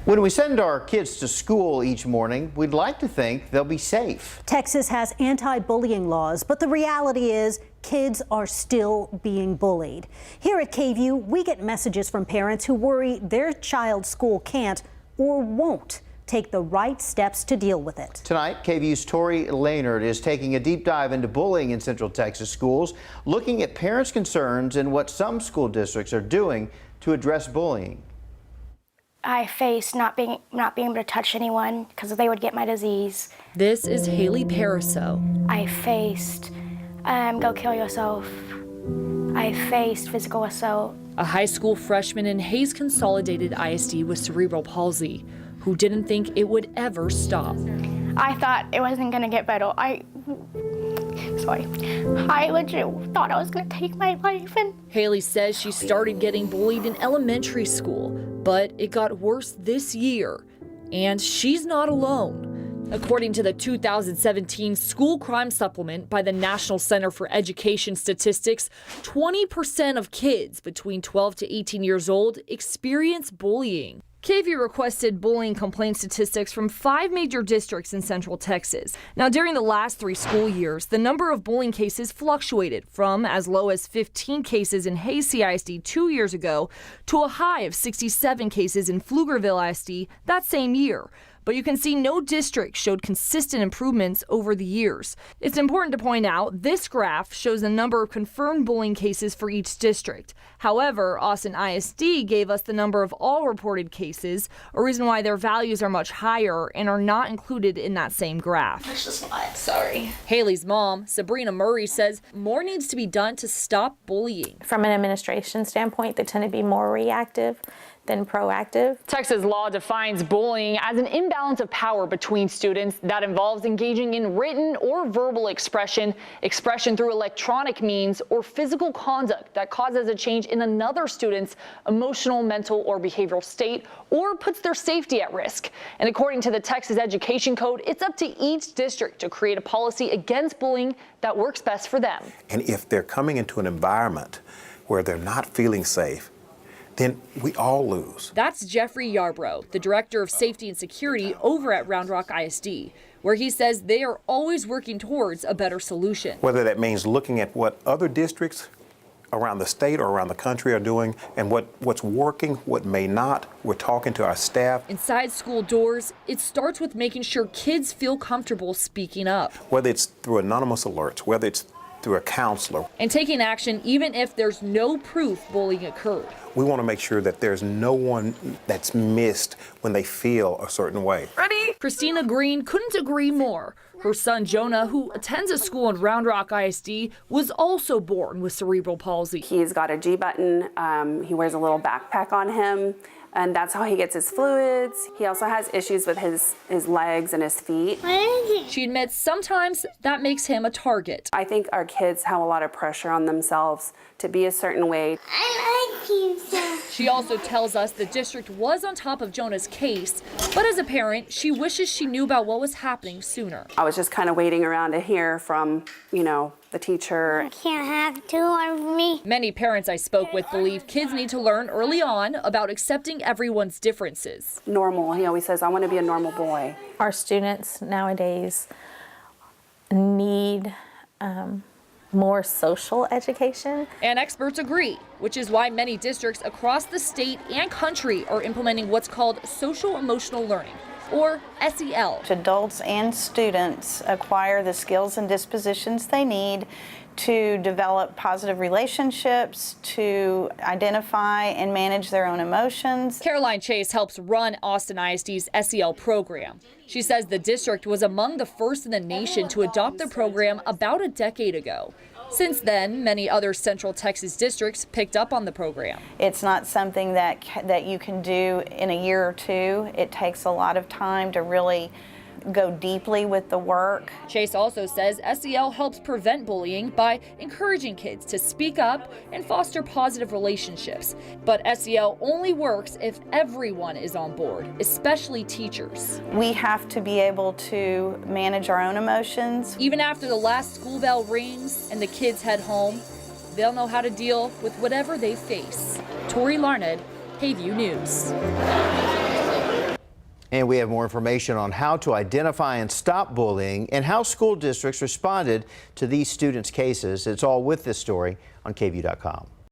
When we send our kids to school each morning, we'd like to think they'll be safe. Texas has anti-bullying laws, but the reality is kids are still being bullied. Here at KVUE, we get messages from parents who worry their child's school can't or won't take the right steps to deal with it. Tonight, KVUE's Tori Laynard is taking a deep dive into bullying in Central Texas schools, looking at parents' concerns and what some school districts are doing to address bullying. I faced not being able to touch anyone because they would get my disease. This is Haley Pariseau. I faced go kill yourself. I faced physical assault. A high school freshman in Hayes Consolidated ISD with cerebral palsy, who didn't think it would ever stop. I thought it wasn't gonna get better. I legit thought I was gonna take my life. And Haley says she started getting bullied in elementary school, but it got worse this year, and she's not alone. According to the 2017 School Crime Supplement by the National Center for Education Statistics, 20% of kids between 12 to 18 years old experience bullying. KVUE requested bullying complaint statistics from 5 major districts in Central Texas. Now, during the last 3 school years, the number of bullying cases fluctuated from as low as 15 cases in Hayes CISD 2 years ago to a high of 67 cases in Pflugerville ISD that same year. But you can see no district showed consistent improvements over the years. It's important to point out this graph shows the number of confirmed bullying cases for each district. However, Austin ISD gave us the number of all reported cases, a reason why their values are much higher and are not included in that same graph. that's just not sorry. Haley's mom, Sabrina Murray, says more needs to be done to stop bullying. From an administration standpoint, they tend to be more reactive than proactive. Texas law defines bullying as an imbalance of power between students that involves engaging in written or verbal expression through electronic means, or physical conduct that causes a change in another student's emotional, mental, or behavioral state, or puts their safety at risk. And according to the Texas Education Code, it's up to each district to create a policy against bullying that works best for them. And if they're coming into an environment where they're not feeling safe, then we all lose. That's Jeffrey Yarbrough, the Director of Safety and Security over at Round Rock ISD, where he says they are always working towards a better solution. Whether that means looking at what other districts around the state or around the country are doing and what's working, what may not. We're talking to our staff. Inside school doors, it starts with making sure kids feel comfortable speaking up. Whether it's through anonymous alerts, whether it's through a counselor. And taking action even if there's no proof bullying occurred. We want to make sure that there's no one that's missed when they feel a certain way. Ready? Christina Green couldn't agree more. Her son Jonah, who attends a school in Round Rock ISD, was also born with cerebral palsy. He's got a G button. He wears a little backpack on him, and that's how he gets his fluids. He also has issues with his legs and his feet. She admits sometimes that makes him a target. I think our kids have a lot of pressure on themselves to be a certain way. I like pizza. She also tells us the district was on top of Jonah's case, but as a parent, she wishes she knew about what was happening sooner. I was just kind of waiting around to hear from, the teacher. I can't have 2 of me. Many parents I spoke with believe kids need to learn early on about accepting everyone's differences. Normal. He always says, I want to be a normal boy. Our students nowadays need more social education. And experts agree, which is why many districts across the state and country are implementing what's called social emotional learning, or SEL. Adults and students acquire the skills and dispositions they need to develop positive relationships, to identify and manage their own emotions. Caroline Chase helps run Austin ISD's SEL program. She says the district was among the first in the nation to adopt the program about a decade ago. Since then, many other Central Texas districts picked up on the program. It's not something that you can do in a year or two. It takes a lot of time to really go deeply with the work. Chase also says SEL helps prevent bullying by encouraging kids to speak up and foster positive relationships. But SEL only works if everyone is on board, especially teachers. We have to be able to manage our own emotions. Even after the last school bell rings and the kids head home, they'll know how to deal with whatever they face. Tori Larned, KVUE News. And we have more information on how to identify and stop bullying and how school districts responded to these students' cases. It's all with this story on KVUE.com.